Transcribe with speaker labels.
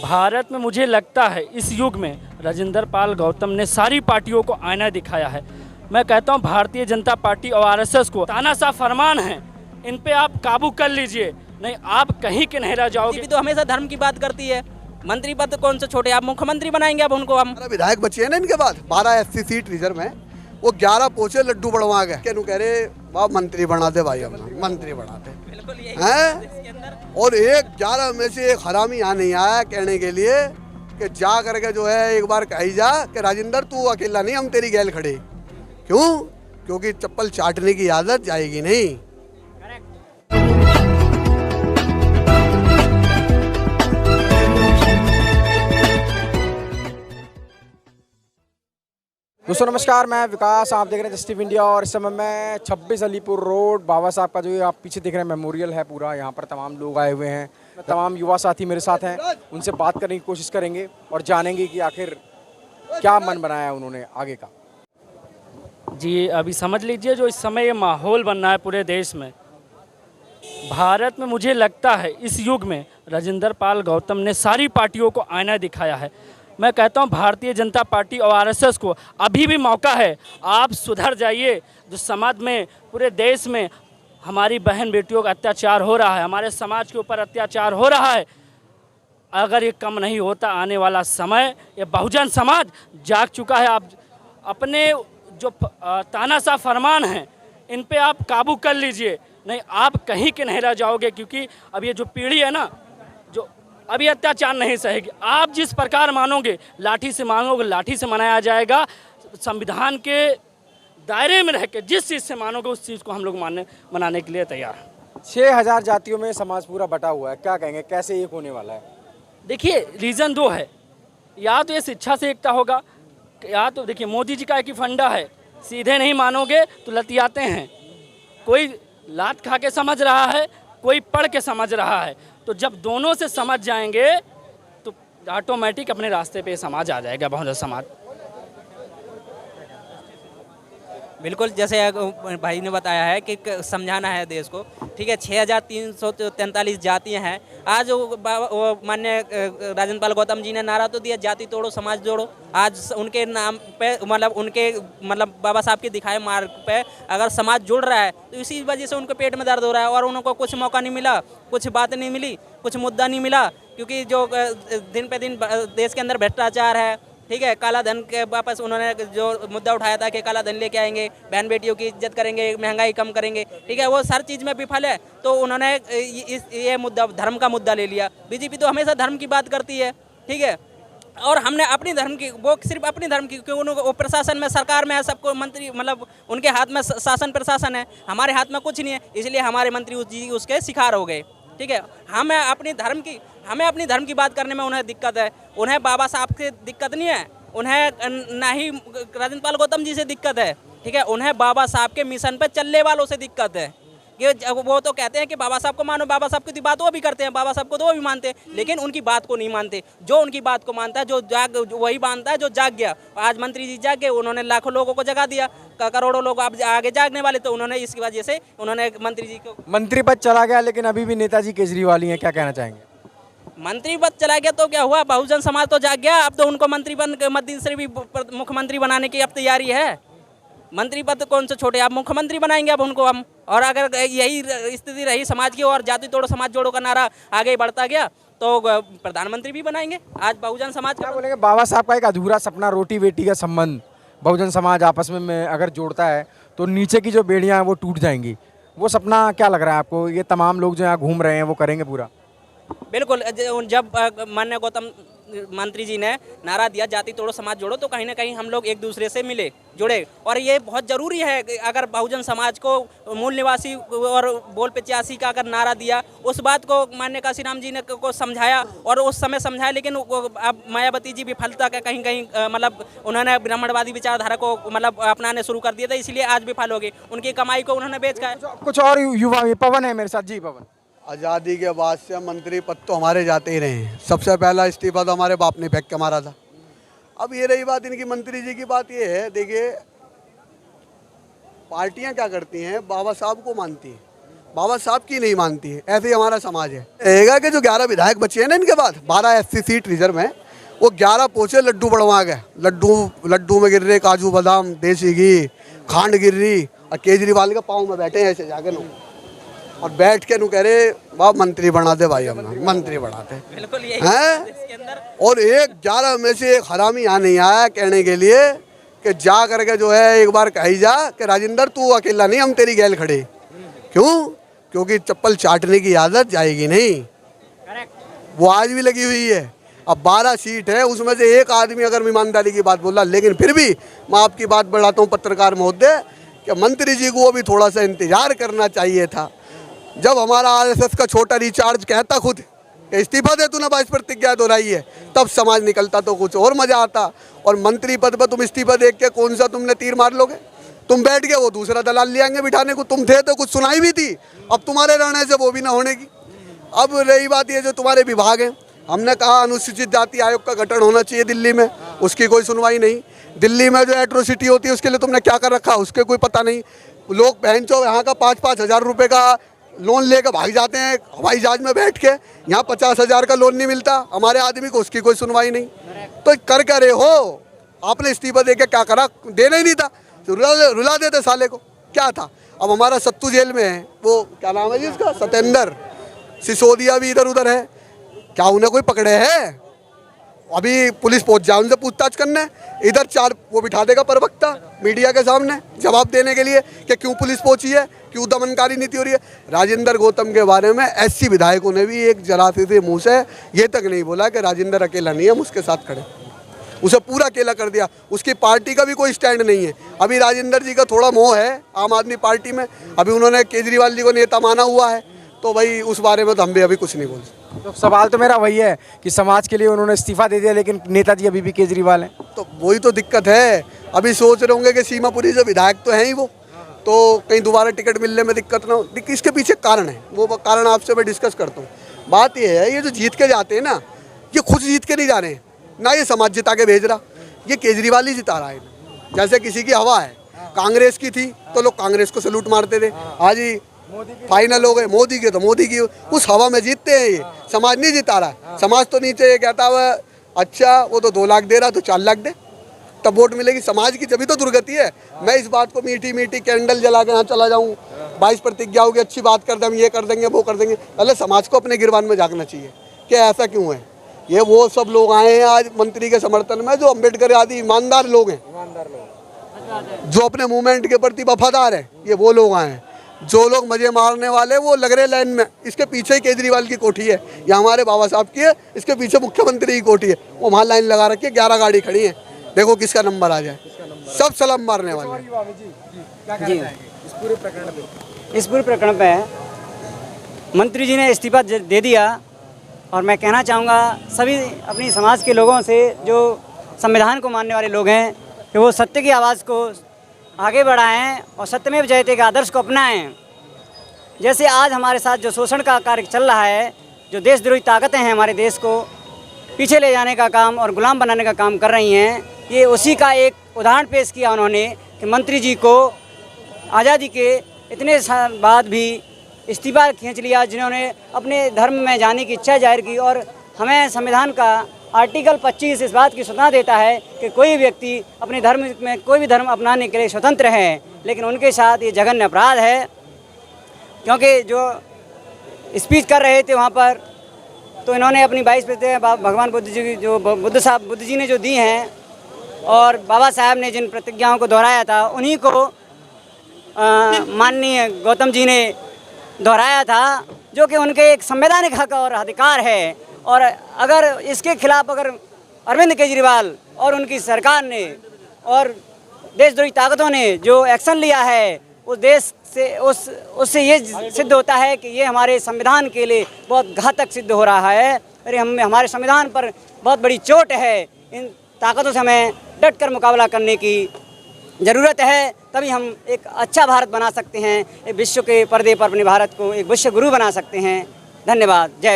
Speaker 1: भारत में मुझे लगता है इस युग में राजेंद्र पाल गौतम ने सारी पार्टियों को आईना दिखाया है। मैं कहता हूं भारतीय जनता पार्टी और आरएसएस को तानाशाह फरमान है, इन पे आप काबू कर लीजिए, नहीं आप कहीं के नहीं रह जाओगे।
Speaker 2: बीजेपी तो हमेशा धर्म की बात करती है। मंत्री पद कौन से छोटे, आप मुख्यमंत्री बनाएंगे अब उनको हम।
Speaker 3: विधायक बचे हैं ना इनके बाद 12 SC सीट रिजर्व है, वो 11 पोचे लड्डू बढ़वा गए, कहनू कह रहे बाप मंत्री बना दे भाई, अपना मंत्री बना दे हैं। और 11 में से एक हरामी यहाँ नहीं आया कहने के लिए कि जा करके जो है एक बार कही जा कि राजेंद्र तू अकेला नहीं, हम तेरी गैल खड़े। क्यों? क्योंकि चप्पल चाटने की आदत जाएगी नहीं।
Speaker 4: दोस्तों नमस्कार, मैं विकास, आप देख रहे हैं जस्टिस इंडिया। और इस समय मैं 26 अलीपुर रोड बाबा साहब का जो ये आप पीछे देख रहे हैं मेमोरियल है पूरा, यहाँ पर तमाम लोग आए हुए हैं, तमाम युवा साथी मेरे साथ हैं, उनसे बात करने की कोशिश करेंगे और जानेंगे कि आखिर क्या मन बनाया उन्होंने आगे का।
Speaker 1: जी अभी समझ लीजिए जो इस समय ये माहौल बन रहा है पूरे देश में, भारत में मुझे लगता है इस युग में राजेंद्र पाल गौतम ने सारी पार्टियों को आईना दिखाया है। मैं कहता हूं भारतीय जनता पार्टी और आरएसएस को अभी भी मौका है, आप सुधर जाइए। जो समाज में पूरे देश में हमारी बहन बेटियों का अत्याचार हो रहा है, हमारे समाज के ऊपर अत्याचार हो रहा है, अगर ये कम नहीं होता आने वाला समय, ये बहुजन समाज जाग चुका है। आप अपने जो तानाशाह फरमान हैं इन पे आप काबू कर लीजिए, नहीं आप कहीं के नहीं रह जाओगे। क्योंकि अब ये जो पीढ़ी है ना, जो अभी अत्याचार नहीं सहेगी। आप जिस प्रकार मानोगे, लाठी से मानोगे लाठी से मनाया जाएगा। संविधान के दायरे में रह के जिस चीज़ से मानोगे उस चीज़ को हम लोग मनाने के लिए तैयार हैं।
Speaker 4: 6000 जातियों में समाज पूरा बटा हुआ है, क्या कहेंगे, कैसे एक होने वाला है?
Speaker 1: देखिए रीज़न दो है, या तो ये शिक्षा से एकता होगा, या तो देखिए मोदी जी का एक ही फंडा है, सीधे नहीं मानोगे तो लतियाते हैं। कोई लात खा के समझ रहा है, कोई पढ़ के समझ रहा है। तो जब दोनों से समझ जाएंगे तो ऑटोमेटिक अपने रास्ते पे समाज आ जाएगा, बहुजन समाज।
Speaker 2: बिल्कुल, जैसे भाई ने बताया है कि समझाना है देश को, ठीक है। 6343 जातियां हैं। आज वो माननीय राजेंद्र पाल गौतम जी ने नारा तो दिया, जाति तोड़ो समाज जोड़ो। आज उनके नाम पे मतलब बाबा साहब के दिखाए मार्ग पे अगर समाज जुड़ रहा है तो इसी वजह से उनके पेट में दर्द हो रहा है। और उनको कुछ मौका नहीं मिला, कुछ बात नहीं मिली, कुछ मुद्दा नहीं मिला, क्योंकि जो दिन पे दिन देश के अंदर भ्रष्टाचार है, ठीक है। काला धन के वापस उन्होंने जो मुद्दा उठाया था कि काला धन लेके आएंगे, बहन बेटियों की इज्जत करेंगे, महंगाई कम करेंगे, ठीक है, वो हर चीज़ में विफल है। तो उन्होंने ये मुद्दा, धर्म का मुद्दा ले लिया। बीजेपी तो हमेशा धर्म की बात करती है, ठीक है। और हमने अपनी धर्म की, वो सिर्फ अपनी धर्म की, क्योंकि उनको प्रशासन में, सरकार में है, सबको मंत्री, मतलब उनके हाथ में शासन प्रशासन है, हमारे हाथ में कुछ नहीं है। इसलिए हमारे मंत्री उसके शिकार हो गए, ठीक है। हमें अपनी धर्म की बात करने में उन्हें दिक्कत है। उन्हें बाबा साहब से दिक्कत नहीं है, उन्हें ना ही राजेंद्र पाल गौतम जी से दिक्कत है, ठीक है। उन्हें बाबा साहब के मिशन पे चलने वालों से दिक्कत है। कि वो तो कहते हैं कि बाबा साहब को मानो, बाबा साहब की बात वो भी करते हैं, बाबा साहब को तो वो भी मानते हैं, लेकिन उनकी बात को नहीं मानते। जो उनकी बात को मानता है, जो वही मानता है जो जाग गया। आज मंत्री जी जाग गए, उन्होंने लाखों लोगों को जगा दिया, करोड़ों लोग आप आगे जागने वाले, तो उन्होंने इसकी वजह से उन्होंने मंत्री जी को,
Speaker 4: मंत्री पद चला गया लेकिन अभी भी नेताजी केजरीवाल ही हैं, क्या कहना चाहेंगे?
Speaker 2: मंत्री पद चला गया तो क्या हुआ, बहुजन समाज तो जाग गया। अब तो उनको मंत्री मद्दी से भी मुख्यमंत्री बनाने की अब तैयारी है। मंत्री पद कौन से छोटे, आप मुख्यमंत्री बनाएंगे अब उनको हम। और अगर यही स्थिति रही समाज की और जाति तोड़ो समाज जोड़ो का नारा आगे बढ़ता गया तो प्रधानमंत्री भी बनाएंगे। आज बहुजन समाज
Speaker 4: क्या बोलेंगे? बाबा साहब का एक अधूरा सपना, रोटी बेटी का संबंध बहुजन समाज आपस में अगर जोड़ता है तो नीचे की जो बेड़ियां हैं वो टूट जाएंगी। वो सपना क्या लग रहा है आपको? ये तमाम लोग जो यहाँ घूम रहे हैं वो करेंगे पूरा?
Speaker 2: बिल्कुल, जब माननीय गौतम मंत्री जी ने नारा दिया जाति तोड़ो समाज जोड़ो, तो कहीं ना कहीं हम लोग एक दूसरे से मिले, जुड़े। और ये बहुत ज़रूरी है कि अगर बहुजन समाज को मूल निवासी और बोल 85 का अगर नारा दिया, उस बात को माननीय काशीराम जी ने को समझाया और उस समय समझाया, लेकिन अब मायावती जी विफलता का कहीं कहीं मतलब उन्होंने ब्राह्मणवादी विचारधारा को मतलब अपनाने शुरू कर दिया था, इसलिए आज विफल हो गए। उनकी कमाई को उन्होंने बेच कर।
Speaker 4: कुछ और युवा, पवन है मेरे साथ। जी पवन,
Speaker 3: आज़ादी के बाद से मंत्री पद तो हमारे जाते ही रहे हैं। सबसे पहला इस्तीफा तो हमारे बाप ने फेंक के मारा था। अब ये रही बात इनकी मंत्री जी की, बात ये है, देखिए पार्टियां क्या करती हैं, बाबा साहब को मानती हैं। बाबा साहब की नहीं मानती है। ऐसे ही हमारा समाज है। रहेगा कि जो 11 विधायक बचे हैं ना इनके बाद 12 SC सीट रिजर्व में, वो 11 पोचे लड्डू बढ़वा गए। लड्डू में गिर रहे काजू बादाम, देसी घी, खांड गिर रही, और केजरीवाल के पाँव में बैठे हैं ऐसे जाके नो, और बैठ के नु कह रहे बाप मंत्री बना दे भाई, अपना मंत्री बनाते हैं। और एक 11 में से एक हरामी यहाँ नहीं आया कहने के लिए कि जा करके जो है एक बार कही जा कि राजेंद्र तू अकेला नहीं, हम तेरी गैल खड़े। क्यों? क्योंकि चप्पल चाटने की आदत जाएगी नहीं, वो आज भी लगी हुई है। अब 12 सीट है, उसमें से एक आदमी अगर ईमानदारी की बात बोला, लेकिन फिर भी मैं आपकी बात बढ़ाता हूँ पत्रकार महोदय कि मंत्री जी को अभी थोड़ा सा इंतजार करना चाहिए था। जब हमारा RSS का छोटा रिचार्ज कहता खुद कि इस्तीफा दे, तूने 22 प्रतिज्ञा दोहराई है, तब समाज निकलता तो कुछ और मजा आता। और मंत्री पद पर तुम इस्तीफा देख के कौन सा तुमने तीर मार लोगे? तुम बैठ गए, वो दूसरा दलाल ले आएंगे बिठाने को। तुम थे तो कुछ सुनाई भी थी, अब तुम्हारे रहने से वो भी ना होने की। अब रही बात ये जो तुम्हारे विभाग हैं, हमने कहा अनुसूचित जाति आयोग का गठन होना चाहिए दिल्ली में, उसकी कोई सुनवाई नहीं। दिल्ली में जो एट्रोसिटी होती है उसके लिए तुमने क्या कर रखा, उसके कोई पता नहीं। लोग बहनचो यहाँ का 5-5 हज़ार रुपये का लोन लेकर भाग जाते हैं हवाई जहाज में बैठ के, यहाँ 50 हज़ार का लोन नहीं मिलता हमारे आदमी को, उसकी कोई सुनवाई नहीं। तो कर क्या रहे हो? आपने इस्तीफा दे के क्या करा? देना ही नहीं था, रुला देते साले को, क्या था। अब हमारा सत्तू जेल में है, वो क्या नाम है जी उसका, सत्येंद्र सिसोदिया भी इधर उधर है। क्या उन्हें कोई पकड़े है? अभी पुलिस पहुंच जाए उनसे पूछताछ करने, इधर 4 वो बिठा देगा प्रवक्ता मीडिया के सामने जवाब देने के लिए कि क्यों पुलिस पहुंची है, क्यों दमनकारी नीति हो रही है। राजेंद्र गौतम के बारे में SC विधायकों ने भी एक जरा से मुँह से ये तक नहीं बोला कि राजेंद्र अकेला नहीं है, हम उसके साथ खड़े। उसे पूरा अकेला कर दिया, उसकी पार्टी का भी कोई स्टैंड नहीं है। अभी राजेंद्र जी का थोड़ा मोह है आम आदमी पार्टी में, अभी उन्होंने केजरीवाल जी को नेता माना हुआ है, तो भाई उस बारे में तो हम भी अभी कुछ नहीं बोल सकते।
Speaker 4: तो सवाल तो मेरा वही है कि समाज के लिए उन्होंने इस्तीफा दे दिया, लेकिन नेताजी अभी भी केजरीवाल हैं।
Speaker 3: तो वही तो दिक्कत है। अभी सोच रहे होंगे कि सीमापुरी से विधायक तो हैं ही वो, तो कहीं दोबारा टिकट मिलने में दिक्कत ना हो। इसके पीछे कारण है, वो कारण आपसे मैं डिस्कस करता हूँ। बात ये है, ये जो जीत के जाते हैं ना, ये खुद जीत के नहीं जा रहे हैं ना, ये समाज जिता के भेज रहा, ये केजरीवाल ही जिता रहा है। जैसे किसी की हवा है, कांग्रेस की थी तो लोग कांग्रेस को सलूट मारते थे, आज ही फाइनल हो गए मोदी के, तो मोदी की उस हवा में जीतते हैं। ये समाज नहीं जिता रहा। समाज तो नीचे ये कहता है अच्छा वो तो 2 लाख दे रहा तो 4 लाख दे, तब वोट मिलेगी। समाज की जब तो दुर्गति है। मैं इस बात को मीठी मीठी कैंडल जला के यहाँ चला जाऊँ, 22 प्रतिज्ञाओं की अच्छी बात कर दें, ये कर देंगे वो कर देंगे, पहले समाज को अपने गिरबान में झांकना चाहिए कि ऐसा क्यों है। ये वो सब लोग आए हैं आज मंत्री के समर्थन में जो अम्बेडकर आदि ईमानदार लोग हैं, जो अपने मूवमेंट के प्रति वफादार हैं, ये वो लोग आए हैं। जो लोग मजे मारने वाले वो लग रहे लाइन में। इसके पीछे ही केजरीवाल की कोठी है, या हमारे बाबा साहब की है, इसके पीछे मुख्यमंत्री की कोठी है, वो वहाँ लाइन लगा रखी है, 11 गाड़ी खड़ी है, देखो किसका नंबर आ जाए। सब सलाम मारने वाले।
Speaker 5: जी इस पूरे प्रकरण पे मंत्री जी ने इस्तीफा दे दिया, और मैं कहना चाहूँगा सभी अपनी समाज के लोगों से, जो संविधान को मानने वाले लोग हैं, कि वो सत्य की आवाज़ को आगे बढ़ाएं और सत्यमेव जयते के आदर्श को अपनाएं। जैसे आज हमारे साथ जो शोषण का कार्य चल रहा है, जो देशद्रोही ताकतें हैं हमारे देश को पीछे ले जाने का काम और गुलाम बनाने का काम कर रही हैं, ये उसी का एक उदाहरण पेश किया उन्होंने कि मंत्री जी को आज़ादी के इतने साल बाद भी इस्तीफा खींच लिया, जिन्होंने अपने धर्म में जाने की इच्छा जाहिर की। और हमें संविधान का आर्टिकल 25 इस बात की सूचना देता है कि कोई व्यक्ति अपने धर्म में कोई भी धर्म अपनाने के लिए स्वतंत्र है, लेकिन उनके साथ ये जघन्य अपराध है। क्योंकि जो स्पीच कर रहे थे वहाँ पर, तो इन्होंने अपनी 22 प्रतिज्ञा भगवान बुद्ध जी की जो बुद्ध जी ने जो दी हैं, और बाबा साहब ने जिन प्रतिज्ञाओं को दोहराया था, उन्हीं को माननीय गौतम जी ने दोहराया था, जो कि उनके एक संवैधानिक हक और अधिकार है। और अगर इसके खिलाफ अगर अरविंद केजरीवाल और उनकी सरकार ने और देशद्रोही ताकतों ने जो एक्शन लिया है, उस देश से उससे ये सिद्ध होता है कि ये हमारे संविधान के लिए बहुत घातक सिद्ध हो रहा है। अरे हमारे संविधान पर बहुत बड़ी चोट है। इन ताकतों से हमें डट कर मुकाबला करने की ज़रूरत है, तभी हम एक अच्छा भारत बना सकते हैं, एक विश्व के पर्दे पर अपने भारत को एक विश्व गुरु बना सकते हैं। धन्यवाद। जय।